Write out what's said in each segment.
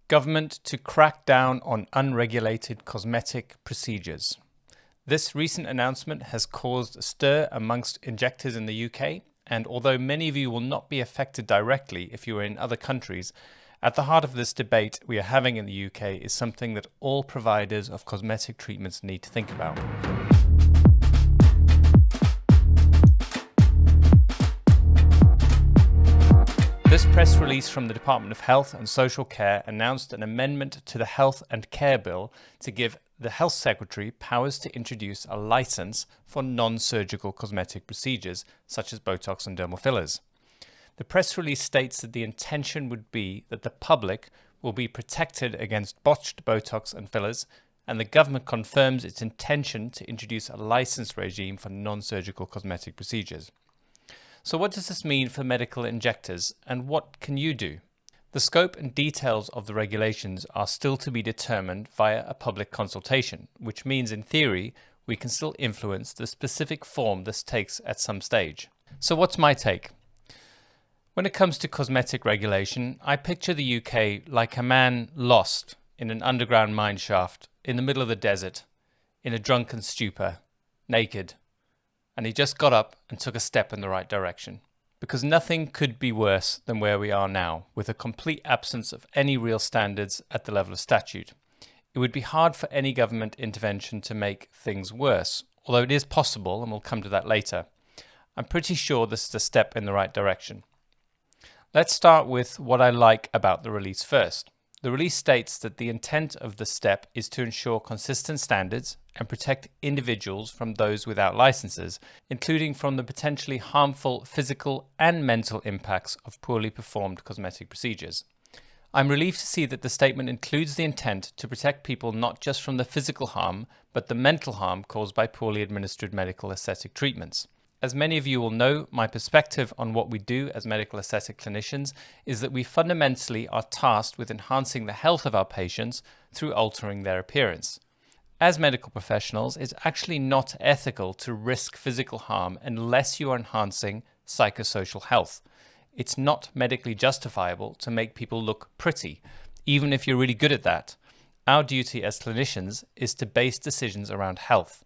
Government to crack down on unregulated cosmetic procedures. This recent announcement has caused a stir amongst injectors in the UK, and although many of you will not be affected directly if you are in other countries, at the heart of this debate we are having in the UK is something that all providers of cosmetic treatments need to think about. This press release from the Department of Health and Social Care announced an amendment to the Health and Care Bill to give the Health Secretary powers to introduce a license for non-surgical cosmetic procedures such as Botox and dermal fillers. The press release states that the intention would be that the public will be protected against botched Botox and fillers, and the government confirms its intention to introduce a license regime for non-surgical cosmetic procedures. So what does this mean for medical injectors, and what can you do? The scope and details of the regulations are still to be determined via a public consultation, which means in theory we can still influence the specific form this takes at some stage. So what's my take? When it comes to cosmetic regulation, I picture the UK like a man lost in an underground mine shaft in the middle of the desert, in a drunken stupor, naked. And he just got up and took a step in the right direction. Because nothing could be worse than where we are now, with a complete absence of any real standards at the level of statute. It would be hard for any government intervention to make things worse, although it is possible, and we'll come to that later. I'm pretty sure this is a step in the right direction. Let's start with what I like about the release first. The release states that the intent of the step is to ensure consistent standards and protect individuals from those without licenses, including from the potentially harmful physical and mental impacts of poorly performed cosmetic procedures. I'm relieved to see that the statement includes the intent to protect people not just from the physical harm, but the mental harm caused by poorly administered medical aesthetic treatments. As many of you will know, my perspective on what we do as medical aesthetic clinicians is that we fundamentally are tasked with enhancing the health of our patients through altering their appearance. As medical professionals, it's actually not ethical to risk physical harm unless you are enhancing psychosocial health. It's not medically justifiable to make people look pretty, even if you're really good at that. Our duty as clinicians is to base decisions around health.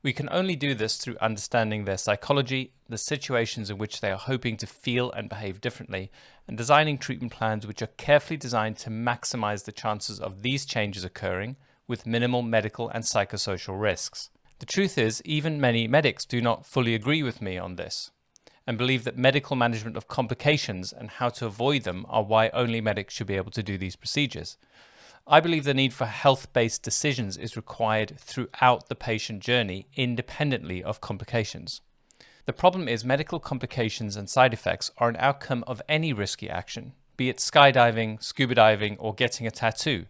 We can only do this through understanding their psychology, the situations in which they are hoping to feel and behave differently, and designing treatment plans which are carefully designed to maximize the chances of these changes occurring with minimal medical and psychosocial risks. The truth is, even many medics do not fully agree with me on this, and believe that medical management of complications and how to avoid them are why only medics should be able to do these procedures. I believe the need for health-based decisions is required throughout the patient journey, independently of complications. The problem is medical complications and side effects are an outcome of any risky action, be it skydiving, scuba diving, or getting a tattoo.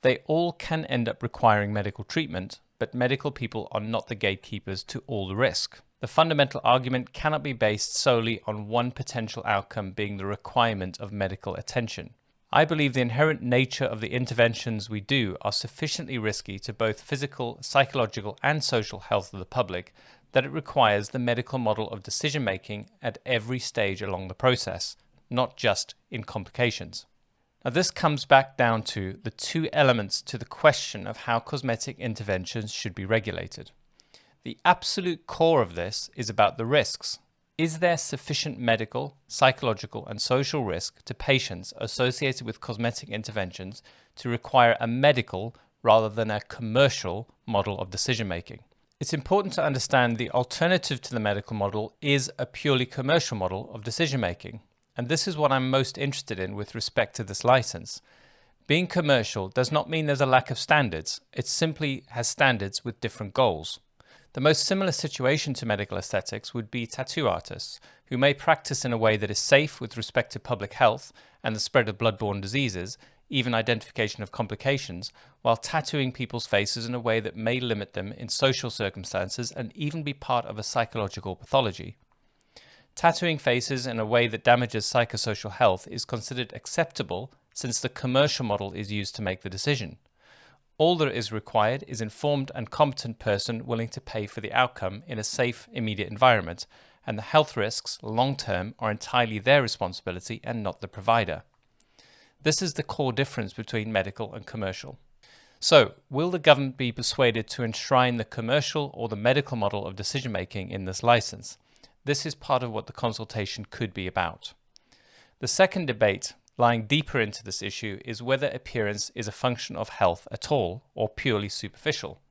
They all can end up requiring medical treatment, but medical people are not the gatekeepers to all the risk. The fundamental argument cannot be based solely on one potential outcome being the requirement of medical attention. I believe the inherent nature of the interventions we do are sufficiently risky to both physical, psychological, and social health of the public that it requires the medical model of decision-making at every stage along the process, not just in complications. Now, this comes back down to the two elements to the question of how cosmetic interventions should be regulated. The absolute core of this is about the risks. Is there sufficient medical, psychological, and social risk to patients associated with cosmetic interventions to require a medical rather than a commercial model of decision-making? It's important to understand the alternative to the medical model is a purely commercial model of decision-making, and this is what I'm most interested in with respect to this license. Being commercial does not mean there's a lack of standards, it simply has standards with different goals. The most similar situation to medical aesthetics would be tattoo artists, who may practice in a way that is safe with respect to public health and the spread of bloodborne diseases, even identification of complications, while tattooing people's faces in a way that may limit them in social circumstances and even be part of a psychological pathology. Tattooing faces in a way that damages psychosocial health is considered acceptable since the commercial model is used to make the decision. All that is required is informed and competent person willing to pay for the outcome in a safe, immediate environment, and the health risks, long term, are entirely their responsibility and not the provider. This is the core difference between medical and commercial. So, will the government be persuaded to enshrine the commercial or the medical model of decision-making in this license? This is part of what the consultation could be about. The second debate, lying deeper into this issue, is whether appearance is a function of health at all or purely superficial.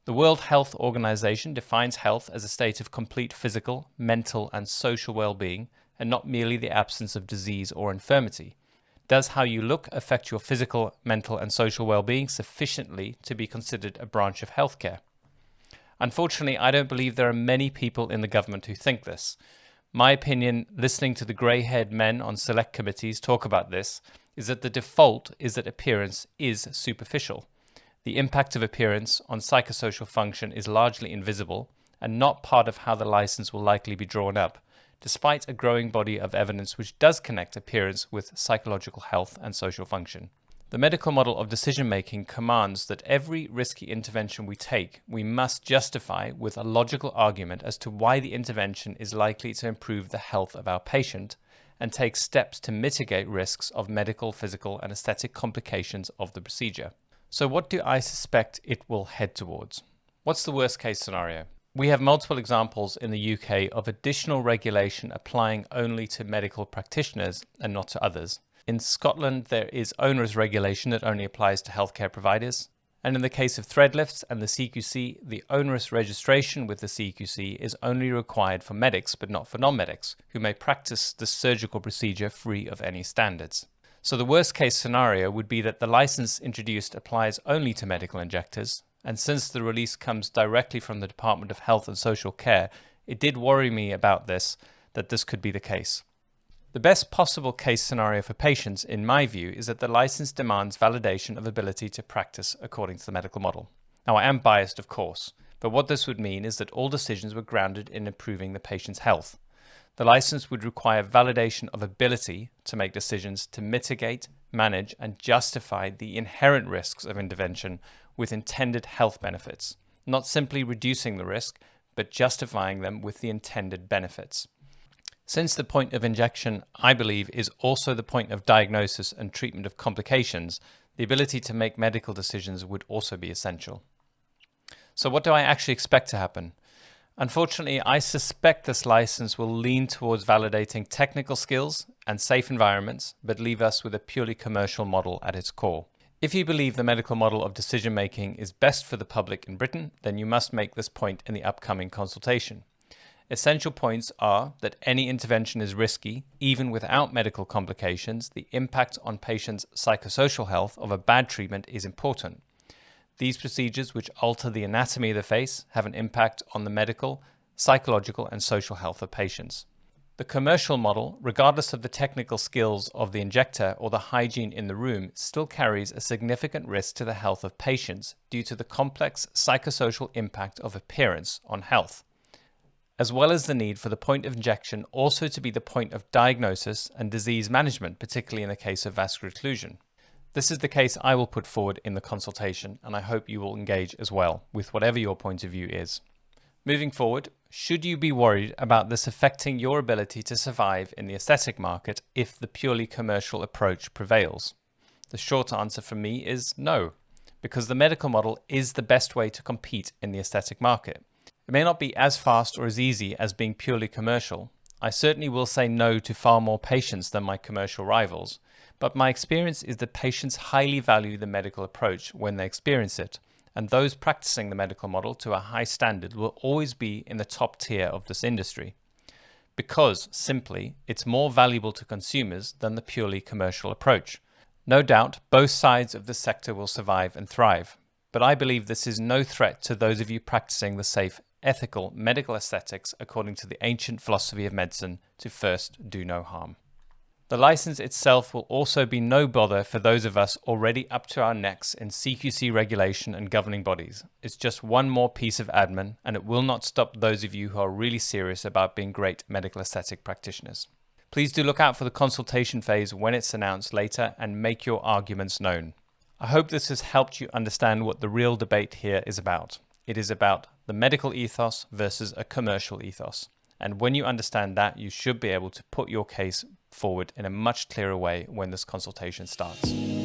The World Health Organization defines health as a state of complete physical, mental, and social well-being, and not merely the absence of disease or infirmity. Does how you look affect your physical, mental, and social well-being sufficiently to be considered a branch of healthcare? Unfortunately, I don't believe there are many people in the government who think this. My opinion, listening to the grey-haired men on select committees talk about this, is that the default is that appearance is superficial. The impact of appearance on psychosocial function is largely invisible and not part of how the license will likely be drawn up, despite a growing body of evidence which does connect appearance with psychological health and social function. The medical model of decision-making commands that every risky intervention we take, we must justify with a logical argument as to why the intervention is likely to improve the health of our patient and take steps to mitigate risks of medical, physical, and aesthetic complications of the procedure. So what do I suspect it will head towards? What's the worst case scenario? We have multiple examples in the UK of additional regulation applying only to medical practitioners and not to others. In Scotland, there is onerous regulation that only applies to healthcare providers. And in the case of threadlifts and the CQC, the onerous registration with the CQC is only required for medics, but not for non-medics, who may practice the surgical procedure free of any standards. So the worst case scenario would be that the license introduced applies only to medical injectors. And since the release comes directly from the Department of Health and Social Care, it did worry me about this, that this could be the case. The best possible case scenario for patients, in my view, is that the license demands validation of ability to practice according to the medical model. Now, I am biased, of course, but what this would mean is that all decisions were grounded in improving the patient's health. The license would require validation of ability to make decisions to mitigate, manage, and justify the inherent risks of intervention with intended health benefits, not simply reducing the risk, but justifying them with the intended benefits. Since the point of injection, I believe, is also the point of diagnosis and treatment of complications, the ability to make medical decisions would also be essential. So what do I actually expect to happen? Unfortunately, I suspect this license will lean towards validating technical skills and safe environments, but leave us with a purely commercial model at its core. If you believe the medical model of decision-making is best for the public in Britain, then you must make this point in the upcoming consultation. Essential points are that any intervention is risky, even without medical complications. The impact on patients' psychosocial health of a bad treatment is important. These procedures, which alter the anatomy of the face, have an impact on the medical, psychological, and social health of patients. The commercial model, regardless of the technical skills of the injector or the hygiene in the room, still carries a significant risk to the health of patients due to the complex psychosocial impact of appearance on health, as well as the need for the point of injection also to be the point of diagnosis and disease management, particularly in the case of vascular occlusion. This is the case I will put forward in the consultation, and I hope you will engage as well with whatever your point of view is. Moving forward, should you be worried about this affecting your ability to survive in the aesthetic market if the purely commercial approach prevails? The short answer from me is no, because the medical model is the best way to compete in the aesthetic market. It may not be as fast or as easy as being purely commercial. I certainly will say no to far more patients than my commercial rivals, but my experience is that patients highly value the medical approach when they experience it, and those practicing the medical model to a high standard will always be in the top tier of this industry, because, simply, it's more valuable to consumers than the purely commercial approach. No doubt, both sides of the sector will survive and thrive, but I believe this is no threat to those of you practicing the safe, ethical medical aesthetics according to the ancient philosophy of medicine to first do no harm. The license itself will also be no bother for those of us already up to our necks in CQC regulation and governing bodies. It's just one more piece of admin, and it will not stop those of you who are really serious about being great medical aesthetic practitioners. Please do look out for the consultation phase when it's announced later and make your arguments known. I hope this has helped you understand what the real debate here is about. It is about the medical ethos versus a commercial ethos. And when you understand that, you should be able to put your case forward in a much clearer way when this consultation starts.